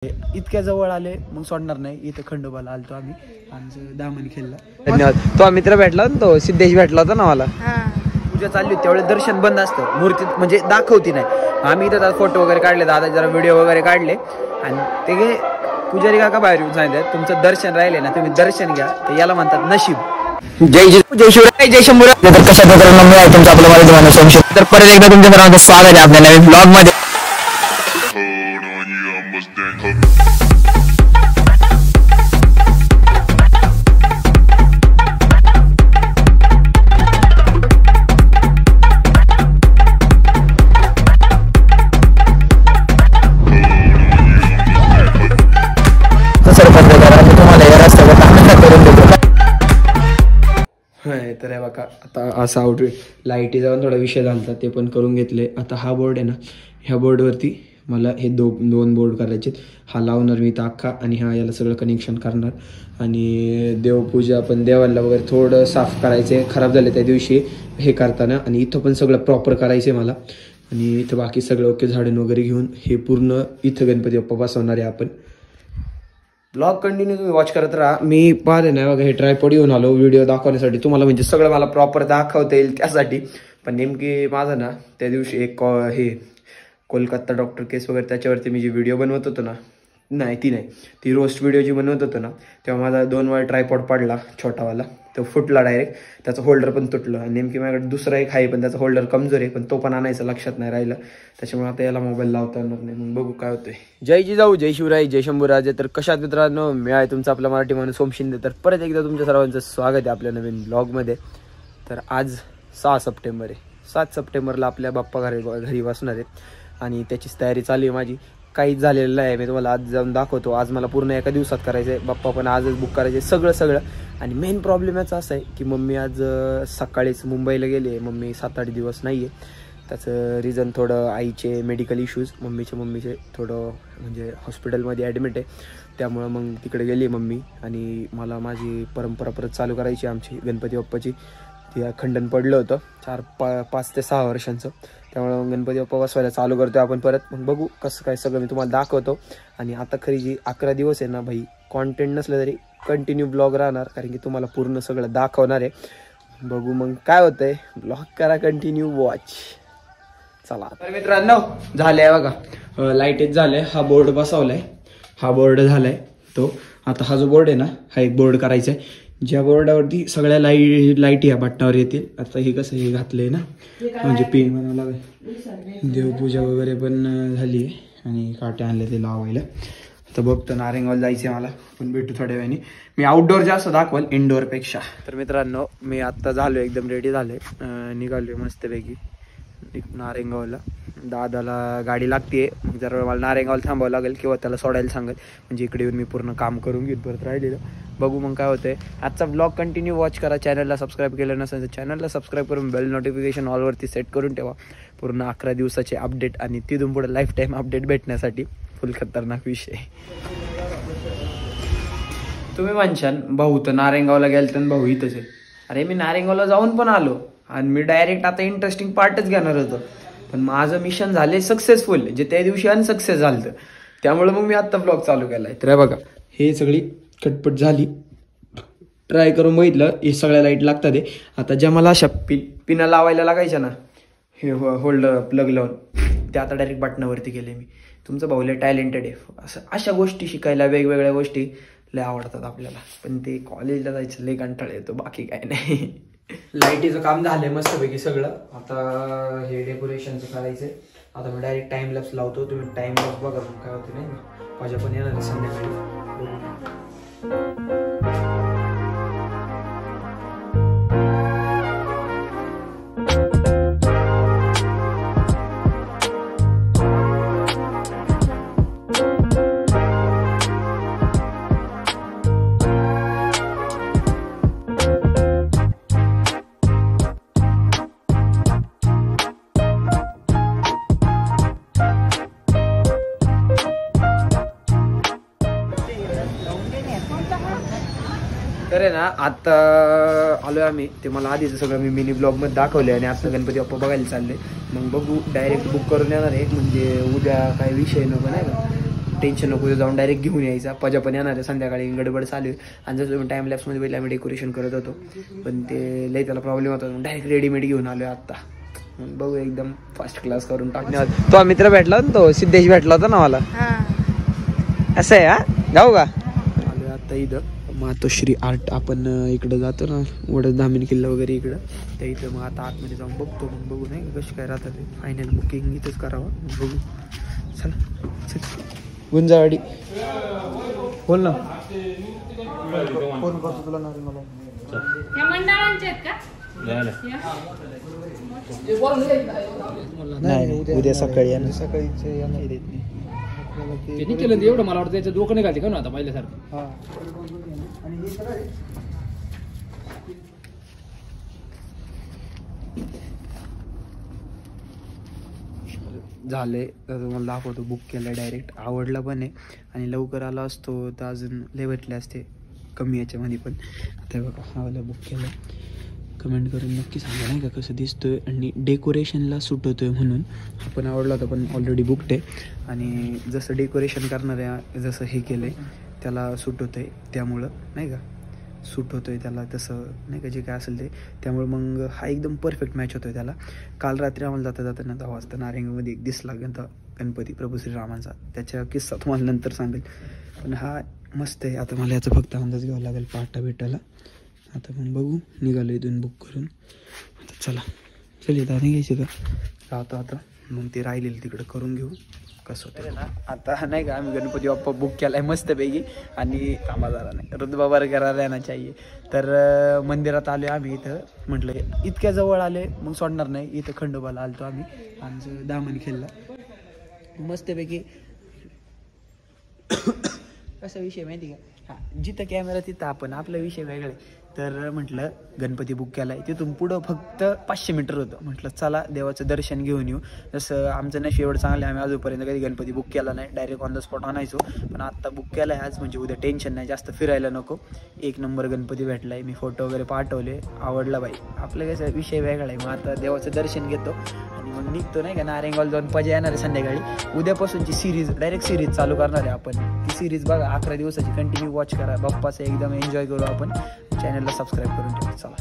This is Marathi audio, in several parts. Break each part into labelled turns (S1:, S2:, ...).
S1: इतक्या जवळ आले मग सोडणार नाही. इथे खंडोबाला आलतो आम्ही, आमचं दामन खेळला.
S2: धन्यवाद. तो मित्र भेटला ना, तो सिद्धेश भेटला होता ना मला.
S1: पूजा चालली त्यावेळेस दर्शन बंद असतं, मूर्ती म्हणजे दाखवती नाही. आम्ही इथं फोटो वगैरे काढले, दादा जरा व्हिडिओ वगैरे काढले आणि ते पुजारी काका बाहेर येऊन सांगितलं तुमचं दर्शन राहिले ना, तुम्ही दर्शन घ्या. तर याला म्हणतात नशीब.
S2: जय शिवराय, जय शंभूराय. तर कशा प्रकारे मी आहे तुमचं आपलं माझं सोमशेर. तर परत एकदा तुमच्या सर्वांचं स्वागत आहे आपल्या नवीन ब्लॉग मध्ये.
S1: तर आहे बघा, आता असा आउट लाईटी जाऊन थोडा विषय झाला ते पण करून घेतले. आता हा बोर्ड आहे ना, ह्या बोर्डवरती मला हे दोन बोर्ड करायचे. हा लावणार मी तर अख्खा, आणि हा याला सगळं कनेक्शन करणार. आणि देवपूजा पण देवाला वगैरे थोडं साफ करायचे, खराब झाले त्या दिवशी हे करताना. आणि इथं पण सगळं प्रॉपर करायचं मला. आणि इथं बाकी सगळं ओके, झाडून वगैरे घेऊन हे पूर्ण इथं गणपती बाप्पा बसवणार आहे आपण. ब्लॉग कंटिन्यू तुम्ही वॉच करत राहा. मी पाहिले नाही बघा, हे ट्रायपॉड येऊन आलो व्हिडिओ दाखवण्यासाठी तुम्हाला, म्हणजे सगळं मला प्रॉपर दाखवता येईल त्यासाठी. पण नेमकी माझं ना त्या दिवशी एक हे कोलकाता डॉक्टर केस वगैरे त्याच्यावरती मी जी व्हिडिओ बनवत होतो ना, ती रोस्ट व्हिडिओ जी बनवत होतो ना, तेव्हा माझा 2 वेळा ट्रायपॉड पडला छोटावाला. तो फुटला डायरेक्ट, त्याचं होल्डर पण तुटलं. आणि नेमकी माझ्याकडे दुसरा एक आहे पण त्याचा होल्डर कमजोर आहे, पण तो पण आणायचं लक्षात नाही राहिलं. त्याच्यामुळे आता याला मोबाईल लावता येणार नाही. मग बघू काय होतंय. जय जिजाऊ, जय शिवराय, जय शंभूराजे. तर कशात मित्रांनो, मी आहे तुमचा आपला मराठी माणूस सोम शिंदे. तर परत एकदा तुमच्या सर्वांचं स्वागत आहे आपल्या नवीन ब्लॉगमध्ये. तर आज 6 सप्टेंबर आहे. 7 सप्टेंबरला आपल्या बाप्पा घरी बसणार आहे आणि त्याचीच तयारी चालू आहे माझी. काहीच झालेलं आहे, मी तुम्हाला आज जाऊन दाखवतो. आज मला पूर्ण एका दिवसात करायचं आहे. बाप्पा पण आजच बुक करायचे सगळं. आणि मेन प्रॉब्लेम याचा असा आहे की मम्मी आज सकाळीच मुंबईला गेली आहे. मम्मी 7-8 दिवस नाही आहे. त्याचं रिझन थोडं आईचे मेडिकल इश्यूज, मम्मीचे थोडं म्हणजे हॉस्पिटलमध्ये ॲडमिट आहे. त्यामुळं मग तिकडे गेली आहे मम्मी. आणि मला माझी परंपरा परत चालू करायची आमची गणपती बाप्पाची. ती खंडन पडलं होतं 5 ते 6 वर्षांचं. त्यामुळे मग गणपती बाप्पा बसवायला चालू करतो आपण परत. मग बघू कसं काय सगळं मी तुम्हाला दाखवतो. आणि आता खरी जी 11 दिवस आहे ना भाई, कॉन्टेंट नसलं तरी कंटिन्यू ब्लॉग राहणार, कारण की तुम्हाला पूर्ण सगळं दाखवणार आहे. बघू मग काय होतंय. ब्लॉग करा कंटिन्यू, वॉच. चला तर मित्रांनो, झालंय बघा, लाईटेज झालंय. हा बोर्ड बसवलाय, हा बोर्ड झालाय तो. आता हा जो बोर्ड आहे ना, हा एक बोर्ड करायचा आहे, ज्या बोर्डावरती सगळ्या लाईट या बटनावर येतील. आता हे कसं हे घातलंय ना, म्हणजे पिन म्हणावं लागेल. देवपूजा वगैरे पण झाली आहे आणि काटे आणले ते लावायला. आता बघतो नारेंगावला जायचं आहे मला, पण भेटू थोड्या वेळाने. मी आउटडोर जास्त दाखवाल इनडोअरपेक्षा. तर मित्रांनो, मी आत्ता झालो एकदम रेडी झालोय, निघालोय मस्तपैकी नारेंगावला. दादाला गाडी लागते, मग जरा मला नारेंगावला थांबावं लागेल किंवा त्याला सोडायला सांगेल, म्हणजे इकडे येऊन मी पूर्ण काम करून घेईन परत राहिलेलं. बघू मग काय होतंय. आजचा ब्लॉग कंटिन्यू वॉच करा. चॅनलला सबस्क्राईब केलं नसेल तर चॅनलला सबस्क्राईब करून बेल नोटिफिकेशन ऑलवरती सेट करून ठेवा. पूर्ण 11 दिवसाचे अपडेट आणि तिथून पुढे लाईफ टाईम अपडेट भेटण्यासाठी. फुल खतरनाक विषय. तुम्ही म्हणशाल भाऊ तर नारेंगावला गेल तर भाऊ इथंच आहे. अरे मी नारेंगावला जाऊन पण आलो आणि मी डायरेक्ट आता इंटरेस्टिंग पार्टच घेणार होतो, पण माझं मिशन झाले सक्सेसफुल, जे त्या दिवशी अनसक्सेस झालं. त्यामुळे मग मी आत्ता ब्लॉग चालू केलाय. तर बघा, हे सगळी कटपट झाली, ट्राय करून बघितलं, हे सगळ्या लाईट लागतात. आता ज्या मला अशा पिना लावायला लागायच्या ना, हे होल्डर प्लग लावून, ते आता डायरेक्ट बटनावरती गेले मी. तुमचं भाऊले टॅलेंटेड आहे. असं अशा गोष्टी शिकायला, वेगवेगळ्या गोष्टी लय आवडतात आपल्याला. पण ते कॉलेजला जायचं लय कंटाळा येतो, बाकी काय नाही. लाईटीचं काम झालंय मस्तपैकी सगळं. आता हे डेकोरेशनचं करायचंय. आता मी डायरेक्ट टाइम लॅप्स लावतो. तुम्ही टाइम लॅप्स बघा मग काय होतं. नाही माझ्या पण येणार संध्याकाळी. तर आहे ना, आता आलोय आम्ही. ते मला आधीच सगळं मी मिनी ब्लॉगमध्ये दाखवले आणि आता गणपती बाप्पा बघायला चालले. मग बघू, डायरेक्ट बुक करून येणार आहे, म्हणजे उद्या काही विषय नको नाही का. टेन्शन नको जाऊन डायरेक्ट घेऊन यायचा. पजा पण येणार आहे संध्याकाळी, गडबड चालू आहे. आणि जसं तुम्ही टाइम लॅप्समध्ये पहिले आम्ही डेकोरेशन करत होतो, पण ते लई त्याला प्रॉब्लेम होता, डायरेक्ट रेडीमेड घेऊन आलो आहे आत्ता. बघू एकदम फर्स्ट क्लास करून टाकण्यात. तो मित्र भेटला ना, तो सिद्धेश भेटला होता ना मला. असं आहे. हा जाऊ का आलो आता इथं मातोश्री आर्ट. आपण इकडं जातो ना वडद धामीन किल्ला वगैरे इकडं, त्या इथं मग आता आतमध्ये जाऊन बघतो. मग बघू नाही कशी काय राहतात ते. फायनल बुकिंग इथंच करावं, बघू. चला चल गुंजावाडी बोल ना. फोन करतो तुला ना मला. नाही उद्या सकाळी येणार. सकाळीच येणार देत नाही
S3: त्यांनी केलं एवढं. मला वाटतं त्याचं डोकं नाही घालते का ना आता पहिल्यासारखं.
S1: झाले तर तुम्हाला दाखवतो. बुक केलं डायरेक्ट, आवडला पण आहे आणि लवकर आला असतो तर अजून लय भेटले असते कमी याच्यामध्ये. पण आता बघा हवाला बुक केलं. कमेंट करून नक्की सांगा नाही का कसं दिसतोय आणि डेकोरेशनला सूट होतोय म्हणून. आपण आवडला होता पण ऑलरेडी बुकड आहे. आणि जसं डेकोरेशन करणाऱ्या जसं हे केलं आहे त्याला सूट होतं आहे, त्यामुळं नाही का सूट होतोय त्याला तसं नाही का जे काय असेल ते. त्यामुळे मग हा एकदम परफेक्ट मॅच होतोय त्याला. काल रात्री आम्हाला जाताना 10 वाजता नारेंगामध्ये एक दिसला गणपती प्रभू श्रीरामांचा. त्याच्या किस्सा तुम्हाला नंतर सांगेल. पण हा मस्त आहे. आता मला याचा फक्त अंदाज घ्यावा लागेल पाटा भेटायला. आता मग बघू, निघालो इथून बुक करून. आता चला चल येत नाही घ्यायची का राहतो आता. मग ते राहिलेलं तिकडं करून घेऊ कसं होतं ना. आता नाही का आम्ही गणपती बाप्पा बुक केला आहे मस्तपैकी. आणि कामादारा नाही रुद्बा बर्गर रहना चाहिए. तर मंदिरात आलो आम्ही. इथं म्हटलं इतक्या जवळ आले मग सोडणार नाही. इथं खंडोबाला आलतो आम्ही, आमचं दामन खेळला मस्तपैकी. कसा विषय माहिती का, हां जिथं कॅमेरा तिथं आपण, आपला विषय वेगळा आहे. तर म्हटलं गणपती बुक केला आहे, तिथून पुढं फक्त 500 मीटर होतं. म्हटलं चला देवाचं दर्शन घेऊन येऊ. जसं आमचं नशीब एवढं चांगलं आहे, आम्ही अजूनपर्यंत कधी गणपती बुक केला नाही. डायरेक्ट ऑन द स्पॉट आणायचो. पण आत्ता बुक केला आहे आज, म्हणजे उद्या टेन्शन नाही, जास्त फिरायला नको. 1 नंबर गणपती भेटला आहे. मी फोटो वगैरे पाठवले, आवडला बाई. आपलं कसं विषय वेगळा आहे. मग आता देवाचं दर्शन घेतो आणि मग निघतो नाही का. नारेंगावला जाऊन पजा येणार आहे संध्याकाळी. उद्यापासूनची सिरीज डायरेक्ट सिरीज चालू करणार आहे आपण. ती सिरीज बघा 11 दिवसाची कंटिन्यू वॉच करा. बाप्पाचं एकदम एन्जॉय करू आपण. चॅनलला सबस्क्राईब करून ठेवा. चला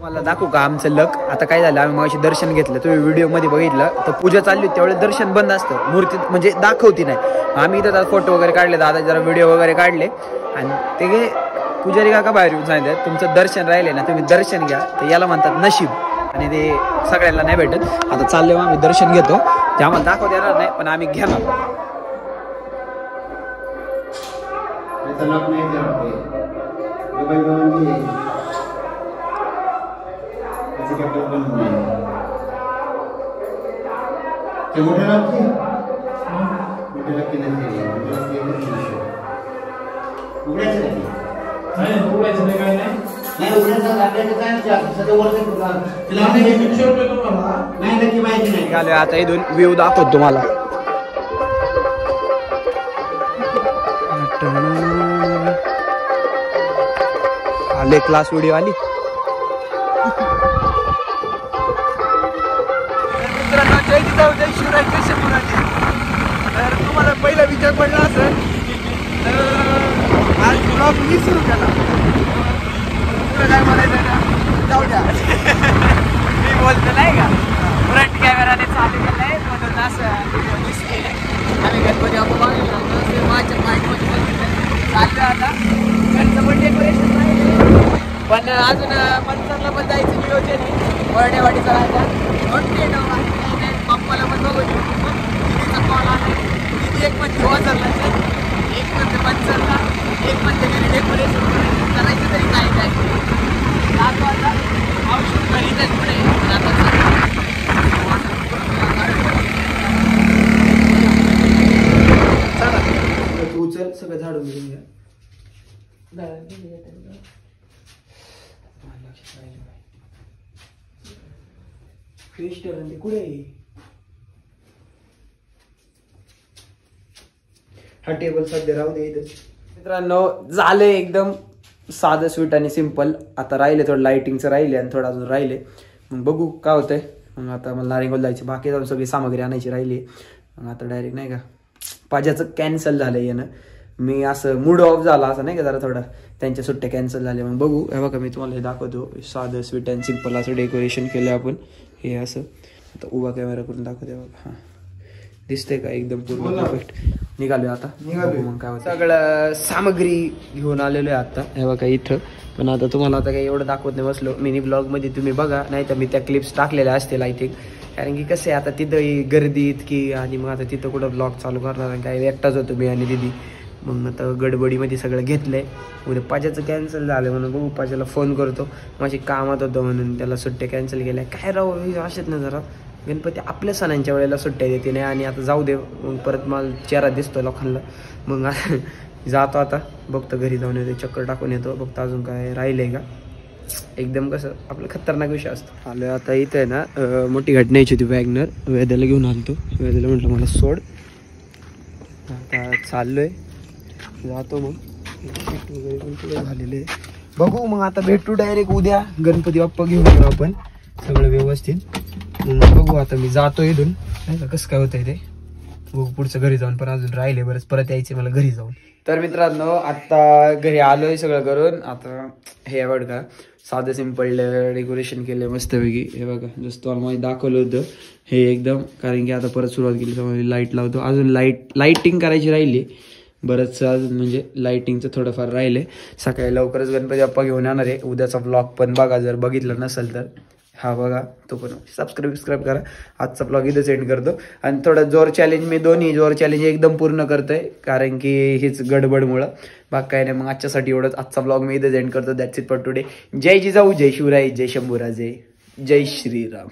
S1: मला दाखवू का आमचं लक. आता काय झालं, आम्ही मागाशी दर्शन घेतलं, तुम्ही व्हिडिओमध्ये बघितलं तर पूजा चालली होती त्यावेळेस दर्शन बंद असतं, मूर्ती म्हणजे दाखवती नाही. आम्ही इथं फोटो वगैरे काढले, दादा जरा व्हिडिओ वगैरे काढले. आणि ते पुजारी काका बाहेर येऊन सांगितलं तुमचं दर्शन राहिले ना, तुम्ही दर्शन घ्या. तर याला म्हणतात नशीब, आणि ते सगळ्यांना नाही भेटत. आता चालले आम्ही दर्शन घेतो. ते आम्हाला दाखवता येणार नाही पण आम्ही घेणार. आता इथून व्ह्यू दाखवतो तुम्हाला. आले क्लास व्हिडिओ आली. जय शिवराय कसे मुलांनी. तर तुम्हाला पहिला विचार पडला असेल तर आज ब्लॉग मी सुरू केला. तुला काय म्हणायचं ना, जाऊ द्या. मी बोलतो नाही का, फ्रंट कॅमेराने चालू केलं आहे म्हणून असं मिस केले. आम्ही गणपती बाप्पा माझ्या माईकमध्ये चाललं. आता घरचं पण डेकोरेशन नाही, पण अजून पंचरला पण जायचं नियोजन आहे. वर्डेवाडीचा राजा पप्पाला पण बघू शकतो. दिदीचा कॉल आला. दिदी एक म्हणजे वाजरला, एक म्हणजे पंचरला, एक म्हणजे घरी डेकोरेशन करायचं तरी काय काय आता आता औषध घरी जाईल पुढे. चला तू चल, सगळं झाडून घेऊन घ्या. कुठे हा टेबल सध्या राहू दे इथं. मित्रांनो झालंय एकदम साधं स्वीट आणि सिम्पल. आता राहिले थोडं लाइटिंगचं राहिले आणि थोडं अजून राहिले. मग बघू काय होतंय. मग आता मला नारिंगोल जायची, बाकी जाऊन सगळी सामग्री आणायची राहिली. मग आता डायरेक्ट नाही का पाज्याचं कॅन्सल झालं येणं. मी असं मूड ऑफ झाला असं नाही का जरा थोडा, त्यांच्या सुट्ट्या कॅन्सल झाल्या. मग बघू हे बघा मी तुम्हाला हे दाखवतो. साधं स्वीट अँड सिम्पल असं डेकोरेशन केलं आपण. हे असं आता उभा कॅमेरा करून दाखवते बघा. हां दिसतंय का एकदम पूर्ण परफेक्ट. निघालो आता मग काय होतं. सगळं सामग्री घेऊन आलेलो आहे आता हे बघा इथं. पण आता तुम्हाला आता काही एवढं दाखवत नाही बसलो. मिनी ब्लॉगमध्ये तुम्ही बघा, नाही तर मी त्या क्लिप्स टाकलेल्या असतील आय थिंक. कारण की कसं आहे आता तिथं गर्दी इतकी आणि मग आता तिथं कुठं ब्लॉग चालू करणार आणि काय एकटाच होतो मी आणि दिदी. मग आता गडबडीमध्ये सगळं घेतलंय. उद्या पाज्याचं कॅन्सल झालं म्हणून बघू पाज्याला फोन करतो. माझी कामात होतं म्हणून त्याला सुट्ट्या कॅन्सल केल्या. काय राहू असेच ना जरा गणपती आपल्या सणांच्या वेळेला सुट्ट्या देते नाही. आणि आता जाऊ दे मग परत मला चेहरा दिसतो लोकांना. मग जातो आता बघतो घरी जाऊन येतो, चक्कर टाकून येतो, बघतो अजून काय राहिलंय का. एकदम कसं आपलं खतरनाक विषय असतो. आलो आता इथं आहे ना मोठी घटना यायची होती. वॅगनर वेद्याला घेऊन आलतो. वेद्याला म्हटलं मला सोड. आता चाललोय जातो मग वगैरे पण पुढे झालेले. बघू मग आता भेटू डायरेक्ट उद्या. गणपती बाप्पा घेऊन येऊ आपण सगळं व्यवस्थित. बघू आता मी जातो इथून नाही का कसं काय होतंय ते बघू पुढचं घरी जाऊन. पण अजून राहिले बरंच परत यायचे मला घरी जाऊन. तर मित्रांनो आता घरी आलोय सगळं करून. आता हे बघ का साधं सिम्पल डेकोरेशन केलं मस्तपैकी. हे बघा जसं तुम्हाला माझी दाखवलं होतं हे एकदम. कारण की आता परत सुरुवात केली तर लाईट लावतो. अजून लाईटिंग करायची राहिली बरंच अजून, म्हणजे लाईटिंगचं थोडंफार राहिले. सकाळी लवकरच गणपती बाप्पा घेऊन येणार आहे. उद्याचा ब्लॉग पण बघा जर बघितलं नसेल तर. हा बघा तो पण सबस्क्राईब करा. आजचा ब्लॉग इथं सेंड करतो. आणि थोडं जोर चॅलेंज मी दोन्ही जोर चॅलेंज एकदम पूर्ण करतोय कारण की हीच गडबडमुळं. बाग काय नाही. मग आजच्यासाठी एवढंच. आजचा ब्लॉग मी इथं सेंड करतो. That's it for today. जय जिजाऊ, जय शिवराय, जय शंभूराजे, जय श्रीराम.